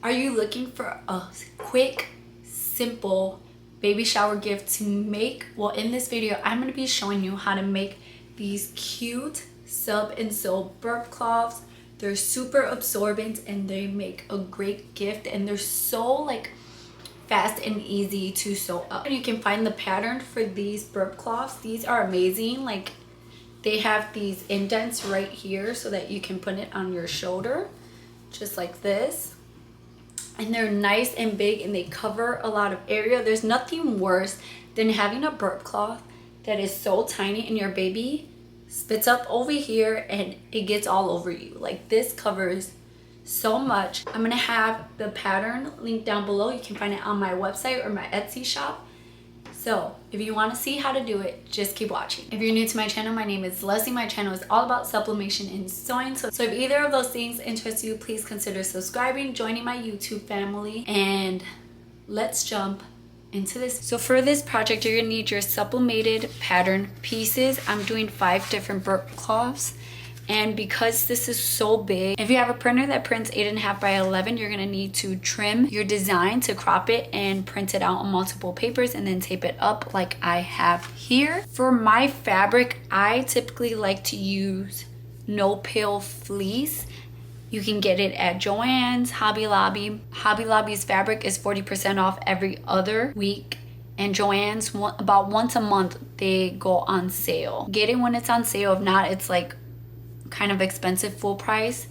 Are you looking for a quick, simple baby shower gift to make? Well, in this video, I'm going to be showing you how to make these cute sub and sew burp cloths. They're super absorbent and they make a great gift, and they're so like fast and easy to sew up. And you can find the pattern for these burp cloths. These are amazing. Like, they have these indents right here so that you can put it on your shoulder, just like this. And they're nice and big and they cover a lot of area. There's nothing worse than having a burp cloth that is so tiny and your baby spits up over here and it gets all over you. Like, this covers so much. I'm gonna have the pattern linked down below. You can find it on my website or my Etsy shop. So if you want to see how to do it, just keep watching. If you're new to my channel, my name is Leslie. My channel is all about sublimation and sewing. So if either of those things interest you, please consider subscribing, joining my YouTube family, and let's jump into this. So for this project, you're gonna need your sublimated pattern pieces. I'm doing 5 different burp cloths. And because this is so big, if you have a printer that prints 8.5 by 11, you're gonna need to trim your design to crop it and print it out on multiple papers and then tape it up like I have here. For my fabric, I typically like to use no-pill fleece. You can get it at Joann's, Hobby Lobby. Hobby Lobby's fabric is 40% off every other week. And Joann's, about once a month, they go on sale. Get it when it's on sale. If not, it's like kind of expensive full price.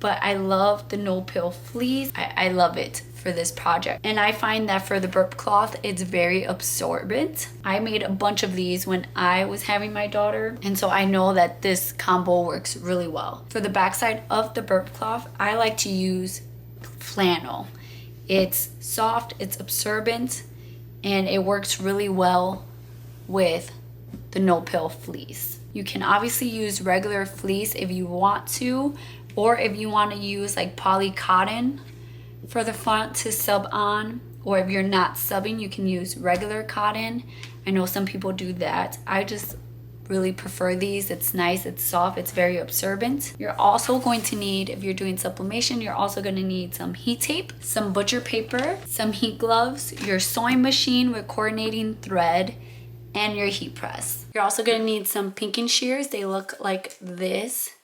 But I love the no-pill fleece. I love it for this project. And I find that for the burp cloth, it's very absorbent. I made a bunch of these when I was having my daughter, and so I know that this combo works really well. For the backside of the burp cloth, I like to use flannel. It's soft, it's absorbent, and it works really well with the no-pill fleece. You can obviously use regular fleece if you want to, or if you want to use like poly cotton for the front to sub on, or if you're not subbing, you can use regular cotton. I know some people do that. I just really prefer these. It's nice, it's soft, it's very absorbent. You're also going to need, if you're doing sublimation, you're also going to need some heat tape, some butcher paper, some heat gloves, your sewing machine with coordinating thread, and your heat press. You're also going to need some pinking shears. They look like this.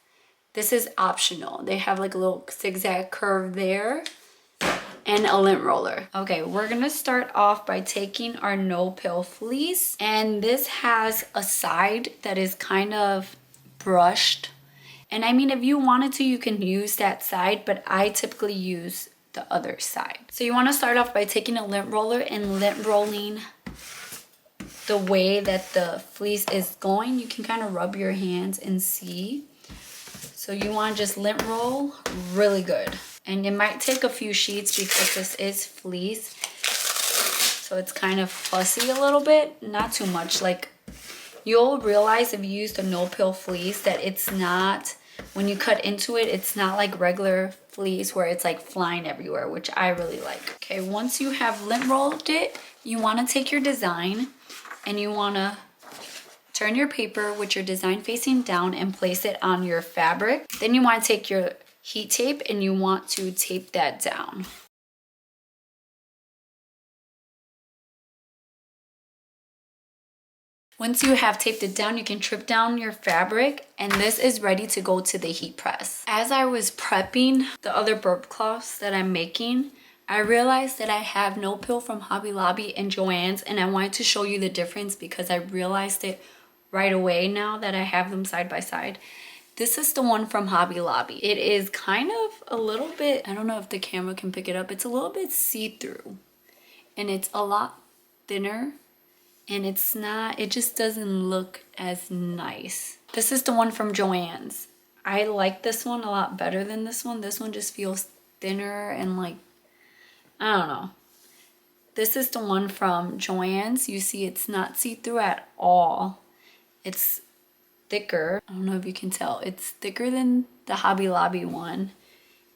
This is optional. They have like a little zigzag curve there, and a lint roller. Okay, we're gonna start off by taking our no-pill fleece, and this has a side that is kind of brushed. And I mean, if you wanted to, you can use that side, but I typically use the other side. So you want to start off by taking a lint roller and lint rolling the way that the fleece is going. You can kind of rub your hands and see. So you want to just lint roll really good. And it might take a few sheets because this is fleece. So it's kind of fussy a little bit, not too much. Like, you'll realize if you use the no-pill fleece that it's not, when you cut into it, it's not like regular fleece where it's like flying everywhere, which I really like. Okay, once you have lint rolled it, you want to take your design and you want to turn your paper with your design facing down and place it on your fabric. Then you want to take your heat tape and you want to tape that down. Once you have taped it down, you can trim down your fabric, and this is ready to go to the heat press. As I was prepping the other burp cloths that I'm making, I realized that I have no-pill from Hobby Lobby and Joann's, and I wanted to show you the difference because I realized it right away now that I have them side by side. This is the one from Hobby Lobby. It is kind of a little bit, I don't know if the camera can pick it up, it's a little bit see-through. And it's a lot thinner, and it's not, it just doesn't look as nice. This is the one from Joann's. I like this one a lot better than this one. This one just feels thinner and like, I don't know. This is the one from Joann's. You see it's not see-through at all. It's thicker. I don't know if you can tell. It's thicker than the Hobby Lobby one.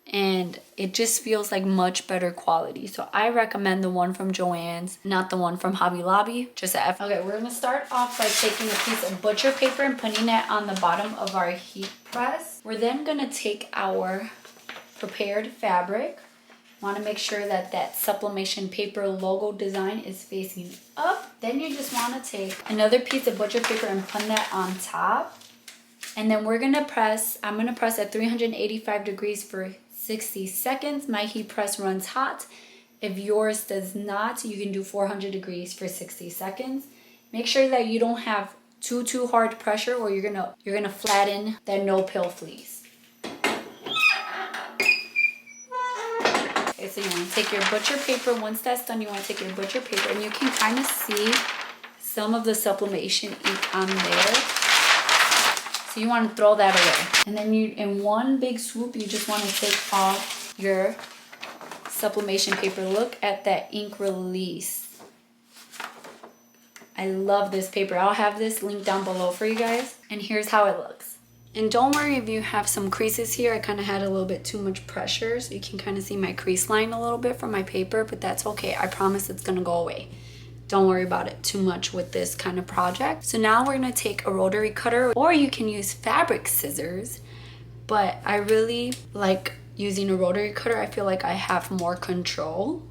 And it just feels like much better quality. So I recommend the one from Joann's, not the one from Hobby Lobby. Just a F. Okay, we're gonna start off by taking a piece of butcher paper and putting it on the bottom of our heat press. We're then gonna take our prepared fabric Want to make sure that that Sublimation paper logo design is facing up. Then you just want to take another piece of butcher paper and put that on top. And then we're gonna press, I'm gonna press at 385 degrees for 60 seconds. My heat press runs hot. If yours does not, you can do 400 degrees for 60 seconds. Make sure that you don't have too hard pressure or you're gonna flatten that no-pill fleece. Okay, so you want to take your butcher paper. Once that's done, you want to take your butcher paper and you can kind of see some of the sublimation ink on there. So you want to throw that away. And then you, in one big swoop, you just want to take off your sublimation paper. Look at that ink release. I love this paper. I'll have this link down below for you guys. And here's how it looks. And don't worry if you have some creases here. I kind of had a little bit too much pressure, so you can kind of see my crease line a little bit from my paper, but that's okay. I promise it's gonna go away. Don't worry about it too much with this kind of project. So now we're gonna take a rotary cutter, or you can use fabric scissors, but I really like using a rotary cutter. I feel like I have more control.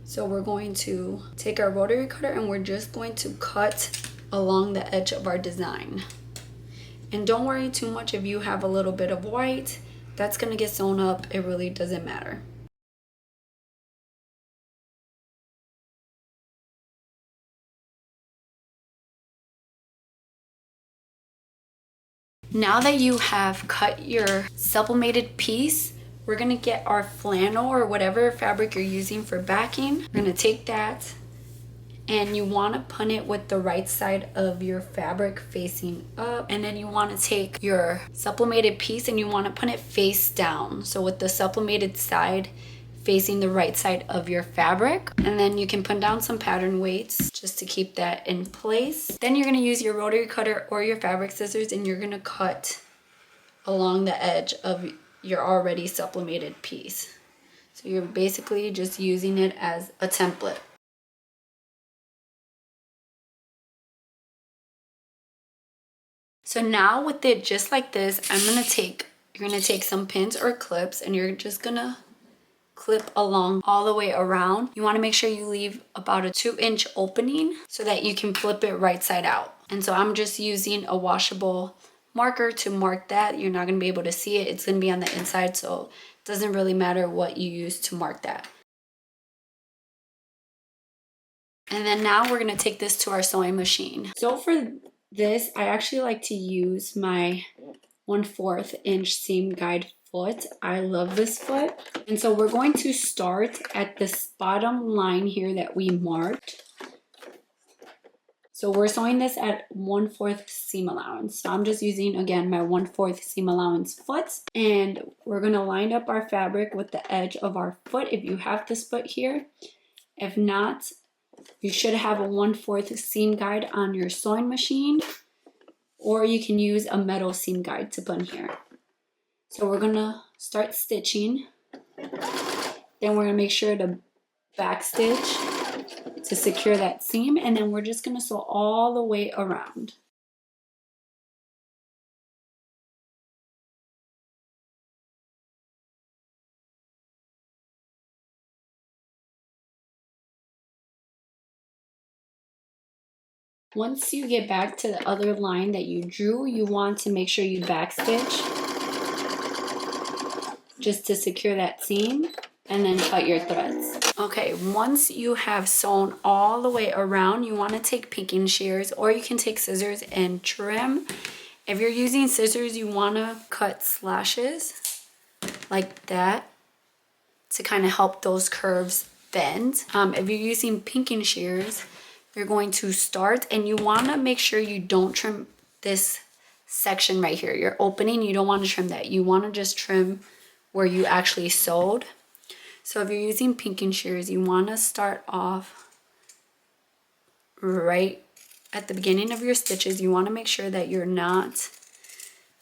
So we're going to take our rotary cutter and we're just going to cut along the edge of our design. And don't worry too much if you have a little bit of white. That's gonna get sewn up. It really doesn't matter. Now that you have cut your sublimated piece, we're gonna get our flannel or whatever fabric you're using for backing. We're gonna take that and you want to put it with the right side of your fabric facing up, and then you want to take your sublimated piece and you want to put it face down, so with the sublimated side facing the right side of your fabric. And then you can put down some pattern weights just to keep that in place. Then you're going to use your rotary cutter or your fabric scissors and you're going to cut along the edge of your already sublimated piece. So you're basically just using it as a template. So now with it just like this, you're gonna take some pins or clips and you're just gonna clip along all the way around. You wanna make sure you leave about a 2-inch opening so that you can flip it right side out. And so I'm just using a washable marker to mark that. You're not gonna be able to see it. It's gonna be on the inside, so it doesn't really matter what you use to mark that. And then now we're gonna take this to our sewing machine. So for this, I actually like to use my 1/4 inch seam guide foot. I love this foot. And so we're going to start at this bottom line here that we marked. So we're sewing this at 1/4 seam allowance. So I'm just using, again, my 1/4 seam allowance foot. And we're gonna line up our fabric with the edge of our foot if you have this foot here. If not, you should have a 1/4 seam guide on your sewing machine, or you can use a metal seam guide to put in here. So we're gonna start stitching. Then we're gonna make sure to back stitch to secure that seam, and then we're just gonna sew all the way around. Once you get back to the other line that you drew, you want to make sure you backstitch just to secure that seam, and then cut your threads. Okay, once you have sewn all the way around, you want to take pinking shears, or you can take scissors and trim. If you're using scissors, you want to cut slashes like that to kind of help those curves bend. If you're using pinking shears, you're going to start, and you want to make sure you don't trim this section right here, your opening. You don't want to trim that. You want to just trim where you actually sewed. So if you're using pinking shears, you want to start off right at the beginning of your stitches. You want to make sure that you're not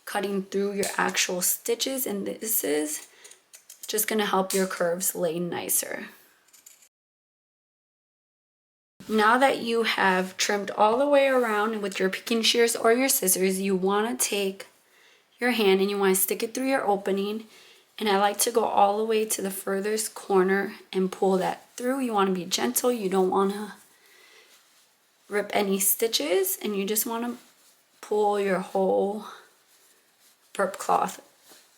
cutting through your actual stitches, and this is just going to help your curves lay nicer. Now that you have trimmed all the way around with your pinking shears or your scissors, you want to take your hand and you want to stick it through your opening, And I like to go all the way to the furthest corner and pull that through. You want to be gentle. You don't want to rip any stitches, and you just want to pull your whole burp cloth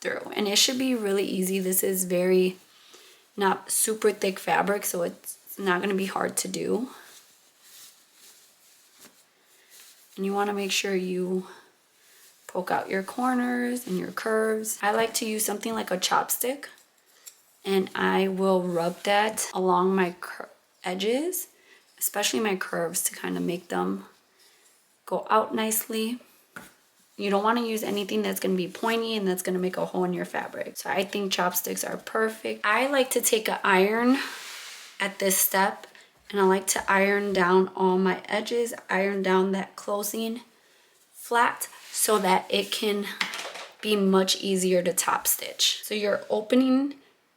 through. And it should be really easy. This is very not super thick fabric, so it's not going to be hard to do. And you want to make sure you poke out your corners and your curves. I like to use something like a chopstick, and I will rub that along my edges, especially my curves, to kind of make them go out nicely. You don't want to use anything that's going to be pointy and that's going to make a hole in your fabric. So I think chopsticks are perfect. I like to take an iron at this step, and I like to iron down all my edges, iron down that closing flat so that it can be much easier to top stitch. So your opening,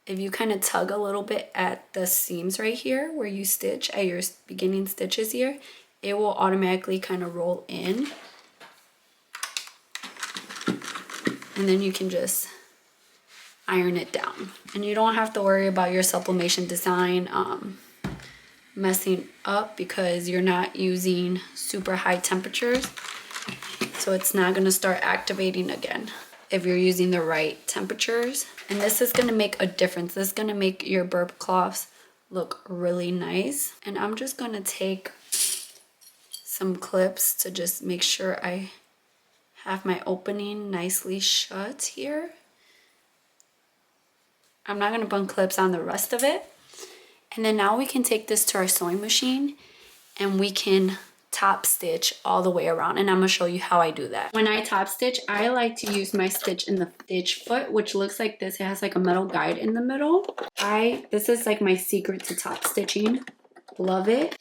if you kind of tug a little bit at the seams right here where you stitch at your beginning stitches here, it will automatically kind of roll in. And then you can just iron it down. And you don't have to worry about your sublimation design messing up because you're not using super high temperatures. So it's not going to start activating again if you're using the right temperatures. And this is going to make a difference. This is going to make your burp cloths look really nice. And I'm just going to take some clips to just make sure I have my opening nicely shut here. I'm not going to bung clips on the rest of it. And then now we can take this to our sewing machine and we can top stitch all the way around, and I'm going to show you how I do that. When I top stitch, I like to use my stitch in the stitch foot, which looks like this. It has like a metal guide in the middle. This is like my secret to top stitching. Love it.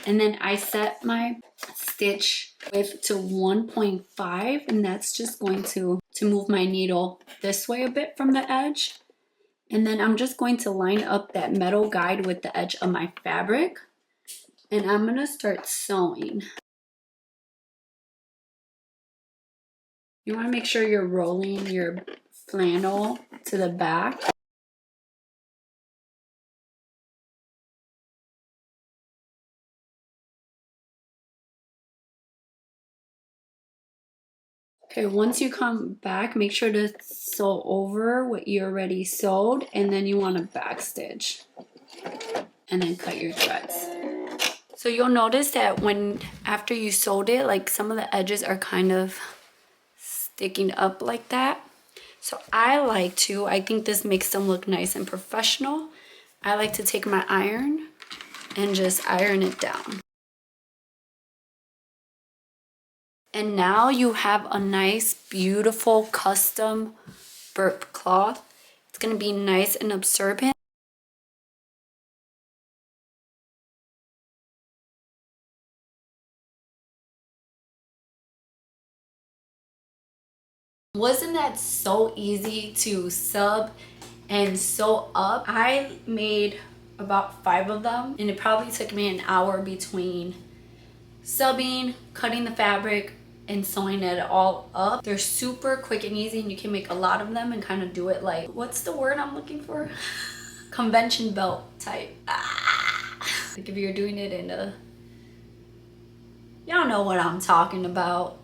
And then I set my stitch width to 1.5, and that's just going to move my needle this way a bit from the edge. And then I'm just going to line up that metal guide with the edge of my fabric. And I'm going to start sewing. You want to make sure you're rolling your flannel to the back. Okay, once you come back, make sure to sew over what you already sewed, and then you want to back stitch and then cut your threads. So you'll notice that after you sewed it, like some of the edges are kind of sticking up like that. So I think this makes them look nice and professional. I like to take my iron and just iron it down. And now you have a nice, beautiful, custom burp cloth. It's going to be nice and absorbent. Wasn't that so easy to sub and sew up? I made about 5 of them, and it probably took me an hour between subbing, cutting the fabric, and sewing it all up. They're super quick and easy, and you can make a lot of them and kind of do it like, what's the word I'm looking for? Convention belt type. Like if you're doing it in y'all know what I'm talking about.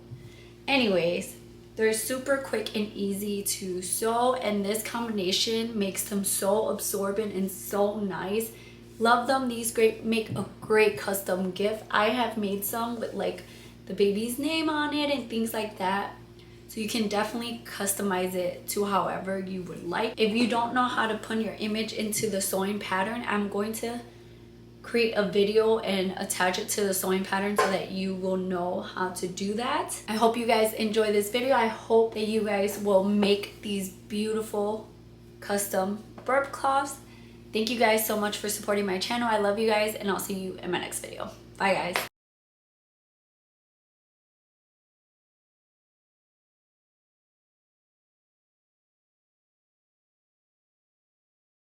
Anyways, they're super quick and easy to sew, and this combination makes them so absorbent and so nice. Love them. These make a great custom gift. I have made some with like the baby's name on it and things like that. So you can definitely customize it to however you would like. If you don't know how to put your image into the sewing pattern, I'm going to create a video and attach it to the sewing pattern so that you will know how to do that. I hope you guys enjoy this video. I hope that you guys will make these beautiful custom burp cloths. Thank you guys so much for supporting my channel. I love you guys, and I'll see you in my next video. Bye guys.